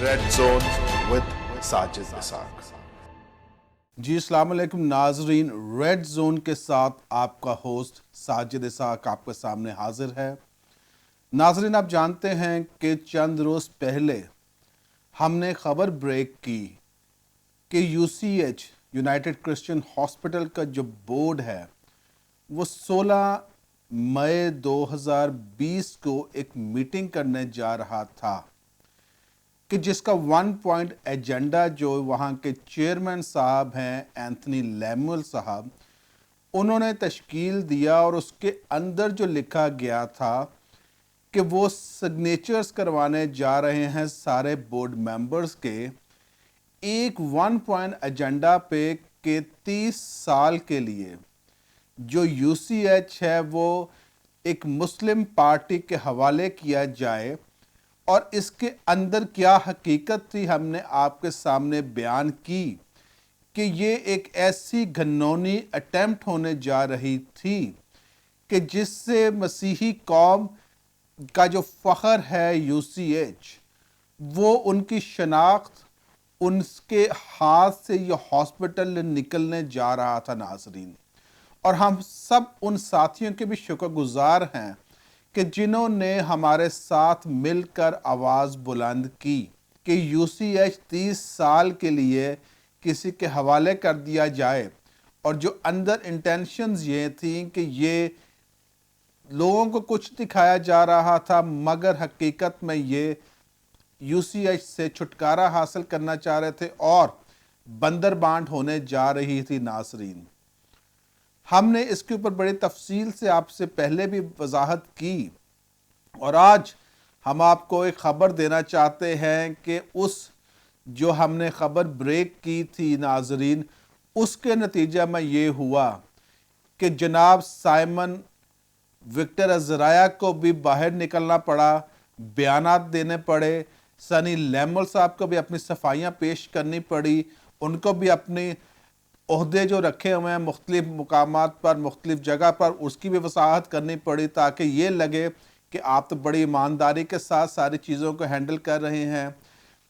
Red zone with Sajid اسحاق۔ جی السلام علیکم ناظرین، ریڈ زون کے ساتھ آپ کا ہوسٹ ساجد اسحاق آپ کے سامنے حاضر ہے۔ ناظرین، آپ جانتے ہیں کہ چند روز پہلے ہم نے خبر بریک کی کہ U C H United Christian hospital کا جو بورڈ ہے وہ 16 مئی 2020 کو ایک میٹنگ کرنے جا رہا تھا کہ جس کا 1 پوائنٹ ایجنڈا جو وہاں کے چیئرمین صاحب ہیں اینتھنی لیمول صاحب، انہوں نے تشکیل دیا اور اس کے اندر جو لکھا گیا تھا کہ وہ سگنیچرز کروانے جا رہے ہیں سارے بورڈ ممبرز کے ایک 1 پوائنٹ ایجنڈا پہ کہ 30 سال کے لیے جو یو سی ایچ ہے وہ ایک مسلم پارٹی کے حوالے کیا جائے، اور اس کے اندر کیا حقیقت تھی ہم نے آپ کے سامنے بیان کی کہ یہ ایک ایسی گھنونی اٹیمپٹ ہونے جا رہی تھی کہ جس سے مسیحی قوم کا جو فخر ہے یو سی ایچ، وہ ان کی شناخت ان کے ہاتھ سے یہ ہاسپٹل نکلنے جا رہا تھا ناظرین۔ اور ہم سب ان ساتھیوں کے بھی شکر گزار ہیں کہ جنہوں نے ہمارے ساتھ مل کر آواز بلند کی کہ یو سی ایچ 30 سال کے لیے کسی کے حوالے کر دیا جائے، اور جو اندر انٹینشنز یہ تھیں کہ یہ لوگوں کو کچھ دکھایا جا رہا تھا مگر حقیقت میں یہ یو سی ایچ سے چھٹکارا حاصل کرنا چاہ رہے تھے اور بندر بانٹ ہونے جا رہی تھی ناظرین۔ ہم نے اس کے اوپر بڑی تفصیل سے آپ سے پہلے بھی وضاحت کی، اور آج ہم آپ کو ایک خبر دینا چاہتے ہیں کہ اس جو ہم نے خبر بریک کی تھی ناظرین، اس کے نتیجہ میں یہ ہوا کہ جناب سائمن وکٹر عزرائیہ کو بھی باہر نکلنا پڑا، بیانات دینے پڑے، سنی لیمول صاحب کو بھی اپنی صفائیاں پیش کرنی پڑی، ان کو بھی اپنی عہدے جو رکھے ہوئے ہیں مختلف مقامات پر، مختلف جگہ پر، اس کی بھی وضاحت کرنی پڑی تاکہ یہ لگے کہ آپ تو بڑی ایمانداری کے ساتھ ساری چیزوں کو ہینڈل کر رہے ہیں۔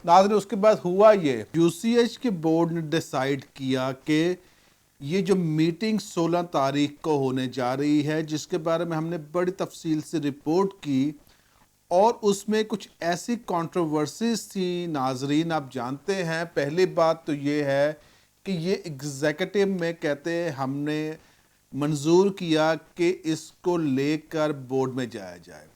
ناظرین، اس کے بعد ہوا یہ، یو سی ایچ کے بورڈ نے ڈیسائیڈ کیا کہ یہ جو میٹنگ 16 تاریخ کو ہونے جا رہی ہے، جس کے بارے میں ہم نے بڑی تفصیل سے رپورٹ کی، اور اس میں کچھ ایسی کنٹروورسیز تھیں ناظرین، آپ جانتے ہیں پہلی بات تو یہ ہے کہ یہ ایگزیکٹو میں کہتے ہیں ہم نے منظور کیا کہ اس کو لے کر بورڈ میں جایا جائے۔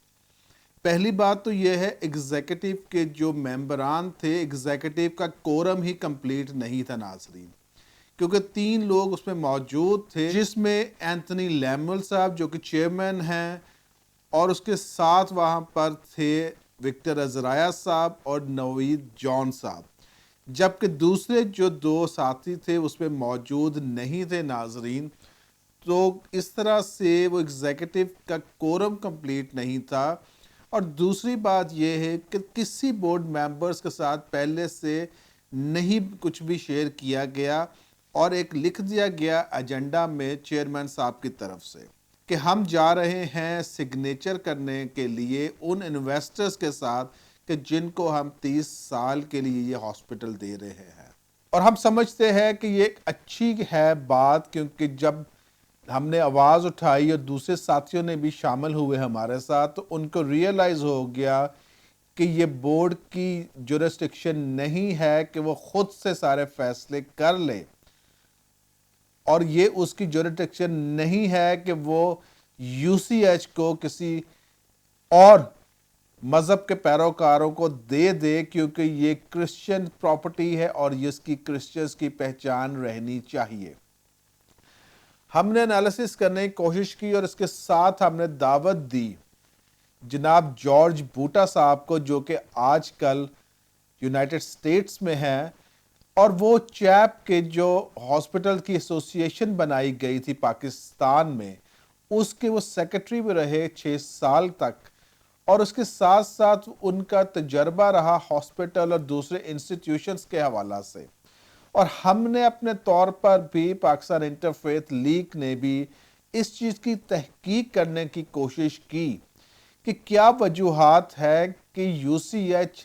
پہلی بات تو یہ ہے ایگزیکٹو کے جو ممبران تھے، ایگزیکٹو کا کورم ہی کمپلیٹ نہیں تھا ناظرین، کیونکہ 3 لوگ اس میں موجود تھے، جس میں اینتھنی لیمول صاحب جو کہ چیئرمین ہیں، اور اس کے ساتھ وہاں پر تھے وکٹر عزرائیہ صاحب اور نوید جان صاحب، جبکہ دوسرے جو 2 ساتھی تھے اس میں موجود نہیں تھے ناظرین۔ تو اس طرح سے وہ ایگزیکٹو کا کورم کمپلیٹ نہیں تھا۔ اور دوسری بات یہ ہے کہ کسی بورڈ ممبرز کے ساتھ پہلے سے نہیں کچھ بھی شیئر کیا گیا، اور ایک لکھ دیا گیا ایجنڈا میں چیئرمین صاحب کی طرف سے کہ ہم جا رہے ہیں سگنیچر کرنے کے لیے ان انویسٹرز کے ساتھ کہ جن کو ہم 30 سال کے لیے یہ ہاسپٹل دے رہے ہیں۔ اور ہم سمجھتے ہیں کہ یہ ایک اچھی ہے بات، کیونکہ جب ہم نے آواز اٹھائی اور دوسرے ساتھیوں نے بھی شامل ہوئے ہمارے ساتھ، تو ان کو ریئلائز ہو گیا کہ یہ بورڈ کی جورسڈکشن نہیں ہے کہ وہ خود سے سارے فیصلے کر لے، اور یہ اس کی جورسڈکشن نہیں ہے کہ وہ یو سی ایچ کو کسی اور مذہب کے پیروکاروں کو دے دے، کیونکہ یہ کرسچن پراپرٹی ہے اور اس کی کرسچنز کی پہچان رہنی چاہیے۔ ہم نے انالیسس کرنے کی کوشش کی، اور اس کے ساتھ ہم نے دعوت دی جناب جارج بوٹا صاحب کو، جو کہ آج کل یونائٹڈ اسٹیٹس میں ہیں، اور وہ چیپ کے جو ہاسپٹل کی ایسوسیشن بنائی گئی تھی پاکستان میں، اس کے وہ سیکرٹری بھی رہے 6 سال تک، اور اس کے ساتھ ساتھ ان کا تجربہ رہا ہاسپٹل اور دوسرے انسٹیٹیوشنز کے حوالہ سے۔ اور ہم نے اپنے طور پر بھی، پاکستان انٹرفیتھ لیگ نے بھی اس چیز کی تحقیق کرنے کی کوشش کی کہ کیا وجوہات ہے کہ یو سی ایچ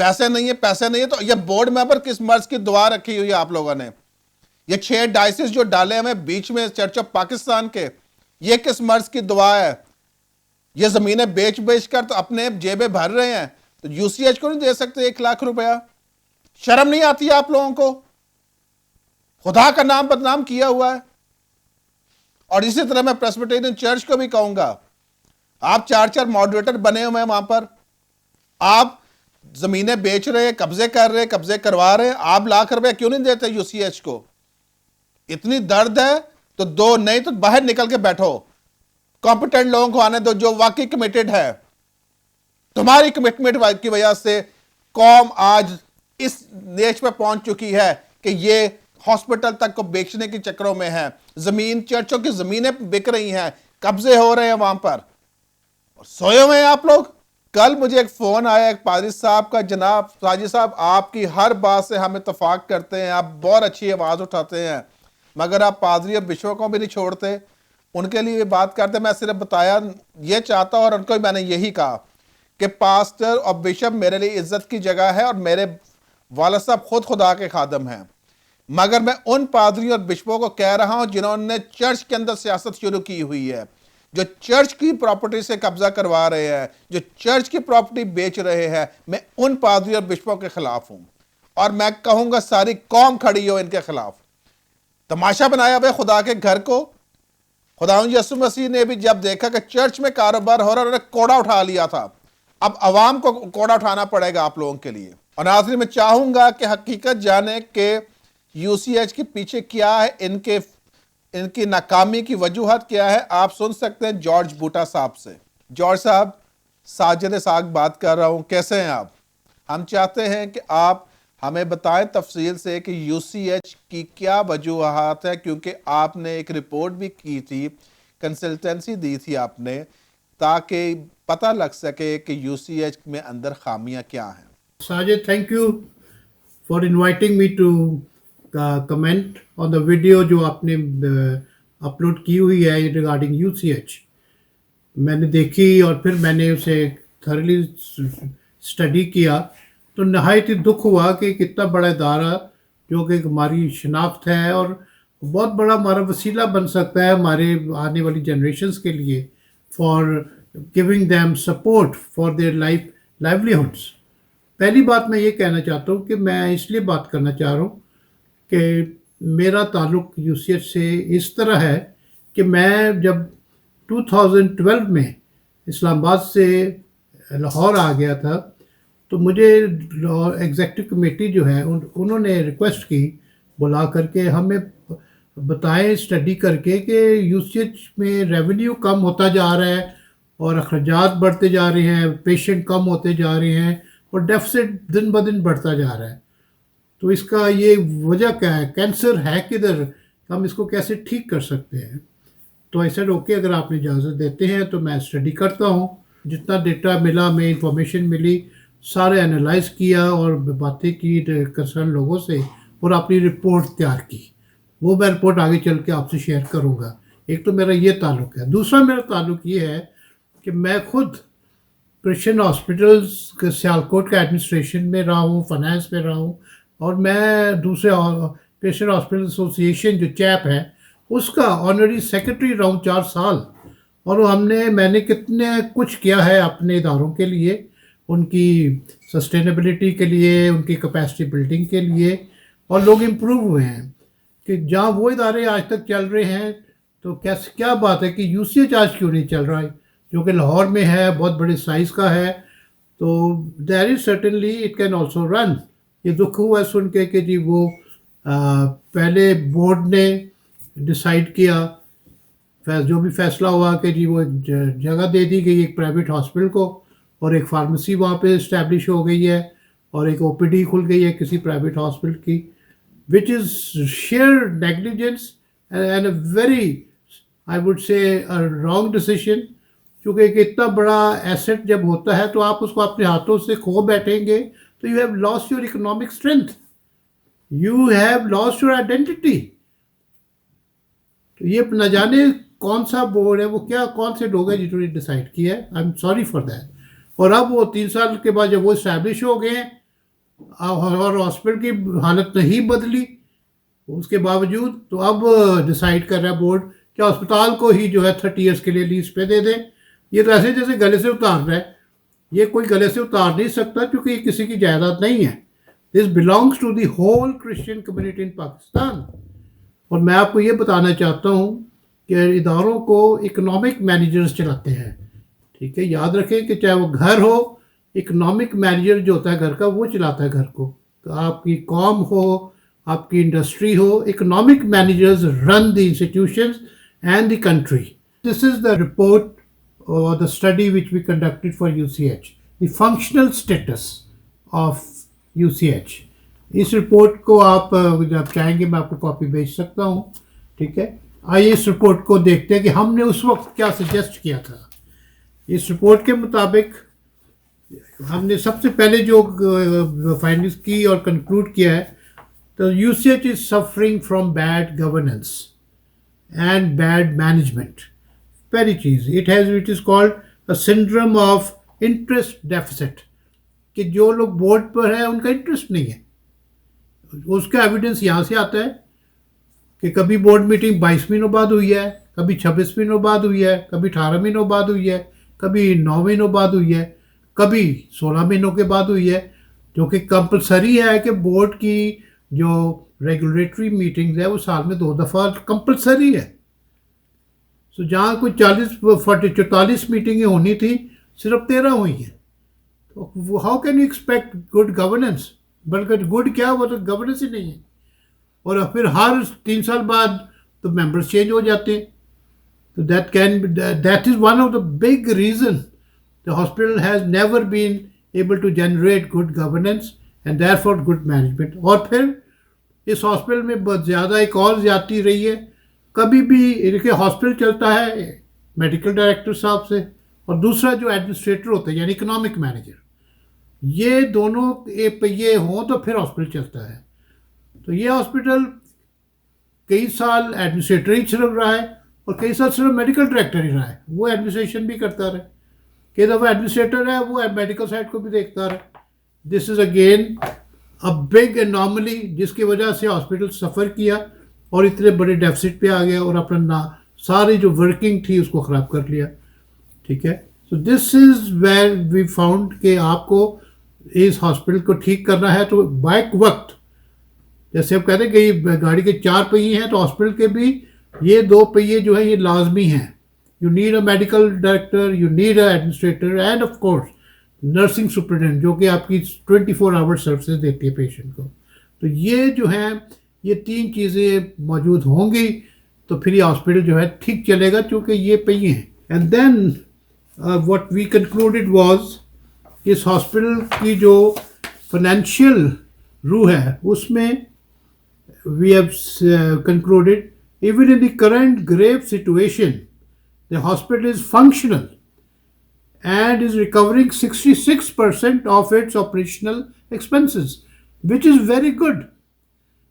پیسے نہیں ہے، پیسے نہیں ہے. تو یہ بورڈ ممبر کس مرض کی دعا رکھی ہوئی ہے آپ لوگوں نے؟ یہ 6 ڈائسز جو ڈالے ہمیں بیچ میں چرچ آف پاکستان کے، یہ کس مرض کی دعا ہے؟ یہ زمینیں بیچ کر تو اپنے جیبیں بھر رہے ہیں، تو یو سی ایچ کو نہیں دے سکتے 1 لاکھ روپیہ؟ شرم نہیں آتی ہے آپ لوگوں کو؟ خدا کا نام بدنام کیا ہوا ہے. اور اسی طرح میں پریسبیٹرین چرچ کو بھی کہوں گا، آپ 4 ماڈریٹر بنے ہوئے ہیں وہاں پر، آپ زمینیں بیچ رہے ہیں، قبضے کر رہے ہیں، قبضے کروا رہے ہیں، آپ لاکھ روپے کیوں نہیں دیتے یو سی ایچ کو؟ اتنی درد ہے تو دو، نہیں تو باہر نکل کے بیٹھو، کمپیٹنٹ لوگوں کو آنے دو جو واقعی کمیٹڈ ہے. تمہاری کمٹمنٹ کی وجہ سے قوم آج اس نیچ پہ پہنچ چکی ہے کہ یہ ہاسپٹل تک کو بیچنے کے چکروں میں ہے، زمین، چرچوں کی زمینیں بک رہی ہیں، قبضے ہو رہے ہیں وہاں پر، اور سوئے ہوئے ہیں آپ لوگ. کل مجھے ایک فون آیا ایک پادری صاحب کا، جناب ساجد صاحب آپ کی ہر بات سے ہم اتفاق کرتے ہیں، آپ بہت اچھی آواز اٹھاتے ہیں، مگر آپ پادری اور بشپوں کو بھی نہیں چھوڑتے، ان کے لیے بات کرتے. میں صرف بتایا یہ چاہتا ہوں، اور ان کو بھی میں نے یہی کہا کہ پاسٹر اور بشپ میرے لیے عزت کی جگہ ہے، اور میرے والد صاحب خود خدا کے خادم ہیں، مگر میں ان پادریوں اور بشپوں کو کہہ رہا ہوں جنہوں نے چرچ کے اندر سیاست شروع کی ہوئی ہے، جو چرچ کی پراپرٹی سے قبضہ کروا رہے ہیں، جو چرچ کی پراپرٹی بیچ رہے ہیں، میں ان پادریوں اور بشپوں کے خلاف ہوں، اور میں کہوں گا ساری قوم کھڑی ہو ان کے خلاف. تماشا بنایا ہوئے خدا کے گھر کو. خداوند یسوع مسیح نے بھی جب دیکھا کہ چرچ میں کاروبار ہو رہا ہے، انہوں نے کوڑا اٹھا لیا تھا، اب عوام کو کوڑا اٹھانا پڑے گا آپ لوگوں کے لیے. اور ناظرین میں چاہوں گا کہ حقیقت جانے کہ یو سی ایچ کے پیچھے کیا ہے، ان کی ناکامی کی وجوہات کیا ہے. آپ سن سکتے ہیں جارج بوٹا صاحب سے. جارج صاحب، ساجد اسحاق بات کر رہا ہوں، کیسے ہیں آپ؟ ہم چاہتے ہیں کہ آپ ہمیں بتائیں تفصیل سے کہ یو سی ایچ کی کیا وجوہات ہے، کیونکہ آپ نے ایک رپورٹ بھی کی تھی، کنسلٹنسی دی تھی آپ نے، تاکہ پتہ لگ سکے کہ یو سی ایچ میں اندر خامیاں کیا ہیں. Sajid, thank you for inviting me to comment on the video جو آپ نے اپلوڈ کی ہوئی ہے ریگارڈنگ یو سی ایچ. میں نے دیکھی اور پھر میں نے اسے تھرلی اسٹڈی کیا تو نہایت ہی دکھ ہوا کہ کتنا بڑا ادارہ جو کہ ہماری شناخت ہے اور بہت بڑا ہمارا وسیلہ بن سکتا ہے ہمارے آنے والی جنریشنز کے لیے، for giving them support for their livelihoods. پہلی بات میں یہ کہنا چاہتا ہوں کہ میں اس لیے بات کرنا چاہ رہا ہوں کہ میرا تعلق یو سی ایچ سے اس طرح ہے کہ میں جب 2012 میں اسلام آباد سے لاہور آ گیا تھا تو مجھے ایگزیکٹو کمیٹی جو ہے انہوں نے ریکویسٹ کی بلا کر کے ہمیں بتائیں اسٹڈی کر کے کہ یو سی ایچ میں ریونیو کم ہوتا جا رہا ہے اور اخراجات بڑھتے جا رہے ہیں، پیشنٹ کم ہوتے جا رہے ہیں اور ڈیفیسٹ دن بدن بڑھتا جا رہا ہے. تو اس کا یہ وجہ کیا ہے، کینسر ہے کدھر، ہم اس کو کیسے ٹھیک کر سکتے ہیں. تو ایسا اوکے اگر آپ نے اجازت دیتے ہیں تو میں اسٹڈی کرتا ہوں، جتنا ڈیٹا ملا، میں انفارمیشن ملی، سارے انالائز کیا اور باتیں کی کنسرن لوگوں سے اور اپنی رپورٹ تیار کی. وہ میں رپورٹ آگے چل کے آپ سے شیئر کروں گا. ایک تو میرا یہ تعلق ہے. دوسرا میرا تعلق یہ ہے کہ میں خود کرسچن ہاسپٹلس کے سیالکوٹ کا ایڈمنسٹریشن میں رہا ہوں، فائنانس میں رہا ہوں، اور میں دوسرے کرسچن ہاسپٹل ایسوسیشن جو چیپ ہے اس کا آنری سیکرٹری رہا ہوں 4 سال. اور میں نے کتنے کچھ کیا ہے اپنے اداروں کے لیے، ان کی سسٹینیبلٹی کے لیے، ان کی کیپیسٹی بلڈنگ کے لیے، اور لوگ امپروو ہوئے ہیں. کہ جہاں وہ ادارے آج تک چل رہے ہیں تو کیا بات ہے کہ یو سی ایچ آج کیوں نہیں چل رہا ہے، جو کہ لاہور میں ہے، بہت بڑے سائز کا ہے. تو there is certainly it can also run. یہ دکھ ہوا ہے سن کے کہ جی وہ پہلے بورڈ نے ڈیسائیڈ کیا، جو بھی فیصلہ ہوا کہ جی وہ جگہ دے دی گئی ایک پرائیویٹ ہاسپٹل کو، اور ایک فارمیسی وہاں پہ اسٹیبلش ہو گئی ہے، اور ایک او پی ڈی کھل گئی ہے کسی پرائیویٹ ہاسپٹل کی، which is sheer negligence and a very, I would say, a wrong decision. کیونکہ ایک اتنا بڑا ایسٹ جب ہوتا ہے تو آپ اس کو اپنے ہاتھوں سے کھو بیٹھیں گے تو you have lost your economic strength, you have lost your identity. تو یہ نہ جانے کون سا بورڈ ہے، وہ کون سے لوگ ہیں جنہوں نے ڈیسائیڈ کیا ہے. I am sorry for that. اور اب وہ 3 سال کے بعد جب وہ اسٹیبلش ہو گئے ہیں اور ہاسپٹل کی حالت نہیں بدلی اس کے باوجود، تو اب ڈیسائیڈ کر رہا ہے بورڈ کہ ہسپتال کو ہی جو ہے 30 ایئرس کے لیے لیز پہ دے دیں. یہ تو ایسے جیسے گلے سے اتار رہا ہے. یہ کوئی گلے سے اتار نہیں سکتا کیونکہ یہ کسی کی جائیداد نہیں ہے. This belongs to the whole Christian community in Pakistan. اور میں آپ کو یہ بتانا چاہتا ہوں کہ اداروں کو اکنامک مینیجرز چلاتے ہیں. ٹھیک ہے، یاد رکھیں کہ چاہے وہ گھر ہو، اکنامک مینیجر جو ہوتا ہے گھر کا وہ چلاتا ہے گھر کو. تو آپ کی قوم ہو، آپ کی انڈسٹری ہو، economic managers run the institutions and the country. This is the report اور the study which we conducted for UCH, the functional status of UCH. اس رپورٹ کو آپ جب چاہیں گے میں آپ کو کاپی بھیج سکتا ہوں. ٹھیک ہے، آئیے اس رپورٹ کو دیکھتے ہیں کہ ہم نے اس وقت کیا سجیسٹ کیا تھا. اس رپورٹ کے مطابق ہم نے سب سے پہلے جو فائنڈنگز کی اور کنکلوڈ کیا ہے تو UCH is suffering from bad governance and bad management. پہلی چیز it is called a syndrome of interest deficits, کہ جو لوگ بورڈ پر ہیں ان کا انٹرسٹ نہیں ہے. اس کا ایویڈنس یہاں سے آتا ہے کہ کبھی بورڈ میٹنگ 22 مہینوں بعد ہوئی ہے، کبھی 26 مہینوں بعد ہوئی ہے، کبھی 18 مہینوں بعد ہوئی ہے، کبھی 9 مہینوں بعد ہوئی ہے، کبھی 16 مہینوں کے بعد ہوئی ہے. جو کہ کمپلسری ہے کہ بورڈ کی جو ریگولیٹری میٹنگز ہے وہ سال میں 2 دفعہ کمپلسری ہے. سو جہاں کوئی 44 میٹنگیں ہونی تھیں صرف 13 ہوئی ہیں. تو how can you expect good governance? بلکہ گڈ کیا، وہ تو گورننس ہی نہیں ہے. اور پھر ہر 3 سال بعد تو ممبرس چینج ہو جاتے ہیں. تو that is one of the big reason the hospital has never been able to generate good governance and therefore good management. اور پھر اس ہاسپٹل میں بہت زیادہ ایک اور زیادتی رہی ہے. کبھی بھی دیکھیے ہاسپٹل چلتا ہے میڈیکل ڈائریکٹر صاحب سے، اور دوسرا جو ایڈمنسٹریٹر ہوتا ہے یعنی اکنامک مینیجر، یہ دونوں پہیے ہوں تو پھر ہاسپٹل چلتا ہے. تو یہ ہاسپٹل کئی سال ایڈمنسٹریٹر ہی صرف رہا ہے اور کئی سال صرف میڈیکل ڈائریکٹر ہی رہا ہے. وہ ایڈمنسٹریشن بھی کرتا رہے، کئی دفعہ ایڈمنسٹریٹر ہے وہ میڈیکل سائڈ کو بھی دیکھتا رہے. This is again a big anomaly جس کی وجہ سے ہاسپٹل سفر کیا اور اتنے بڑے ڈیفیسٹ پہ آ گیا اور اپنا ساری جو ورکنگ تھی اس کو خراب کر لیا. ٹھیک ہے، سو دس از ویئر وی فاؤنڈ کہ آپ کو اس ہاسپٹل کو ٹھیک کرنا ہے تو بیک وقت، جیسے آپ کہتے ہیں کہ یہ گاڑی کے 4 پہیے ہیں تو ہاسپٹل کے بھی یہ 2 پہیے جو ہیں یہ لازمی ہیں. You need a medical director, you need an administrator and of course nursing superintendent جو کہ آپ کی 24 hour services دیتی ہے پیشنٹ کو. تو یہ جو ہیں یہ 3 چیزیں موجود ہوں گی تو پھر یہ ہاسپٹل جو ہے ٹھیک چلے گا چونکہ یہ پہیے ہیں. And then what we concluded was کہ اس ہاسپٹل کی جو فائنینشیل روح ہے اس میں we have concluded even in the current grave situation the hospital is functional and is recovering 66% of its operational expenses, which is very good.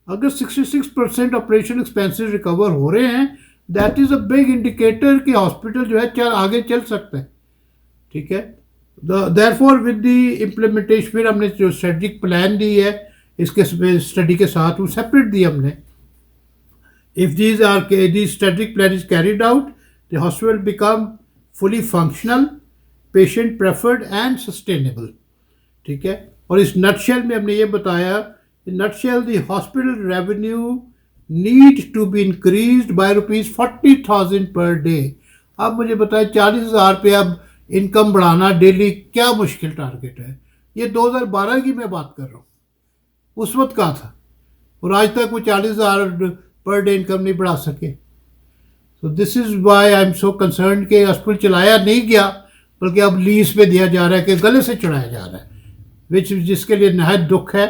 اگر 66% operation expenses recover ہو رہے ہیں that is a big indicator کہ hospital جو ہے آگے چل سکتا ہے. ٹھیک ہے، دیر فور ود دی امپلیمنٹیشن پھر ہم نے جو اسٹریٹجک پلان دی ہے اس کے اسٹڈی کے ساتھ وہ سیپریٹ دی ہم نے. If these strategic plan is carried out, the hospital become fully functional, patient preferred and sustainable. ٹھیک ہے، اور اس نٹ شیل میں ہم نے یہ بتایا nutshell the hospital revenue need to be increased by ₹40,000 per day. اب مجھے بتائیں 40,000 پہ اب انکم بڑھانا ڈیلی کیا مشکل ٹارگیٹ ہے. یہ 2012 کی میں بات کر رہا ہوں، اس وقت کہاں تھا، اور آج تک وہ 40,000 پر ڈے انکم نہیں بڑھا سکے. So this is why I am so concerned کہ ہاسپٹل چلایا نہیں گیا بلکہ اب لیز پہ دیا جا رہا ہے کہ گلے سے چڑھایا جا رہا ہے، جس کے لیے نہایت دکھ ہے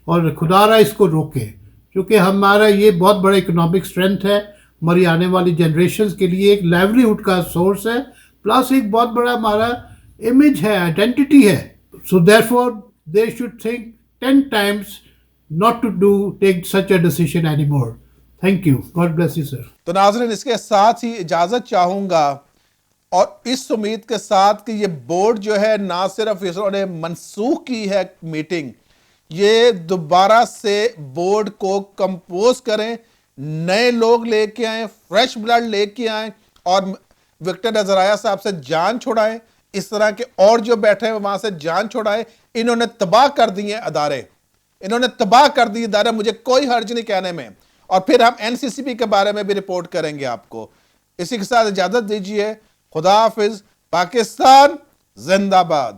اور خدا را اس کو روکے. کیونکہ ہمارا یہ بہت بڑا اکنامک اسٹرینتھ ہے، ہماری آنے والی جنریشنز کے لیے ایک لائیولیہڈ کا سورس ہے، پلس ایک بہت بڑا ہمارا امیج ہے، آئیڈینٹی ہے. So therefore they should think 10 times not to take such a decision anymore. Thank you. God bless you, sir. تو ناظرین اس کے ساتھ ہی اجازت چاہوں گا اور اس امید کے ساتھ کہ یہ بورڈ جو ہے نہ صرف انہوں نے منسوخ کی ہے میٹنگ یہ دوبارہ سے بورڈ کو کمپوز کریں، نئے لوگ لے کے آئیں، فریش بلڈ لے کے آئیں اور وکٹر نذرایہ صاحب سے جان چھڑائیں، اس طرح کے اور جو بیٹھے ہیں وہاں سے جان چھڑائیں۔ انہوں نے تباہ کر دی ہیں ادارے، انہوں نے تباہ کر دی ادارے، مجھے کوئی حرج نہیں کہنے میں، اور پھر ہم این سی سی پی کے بارے میں بھی رپورٹ کریں گے آپ کو۔ اسی کے ساتھ اجازت دیجیے، خدا حافظ، پاکستان زندہ باد۔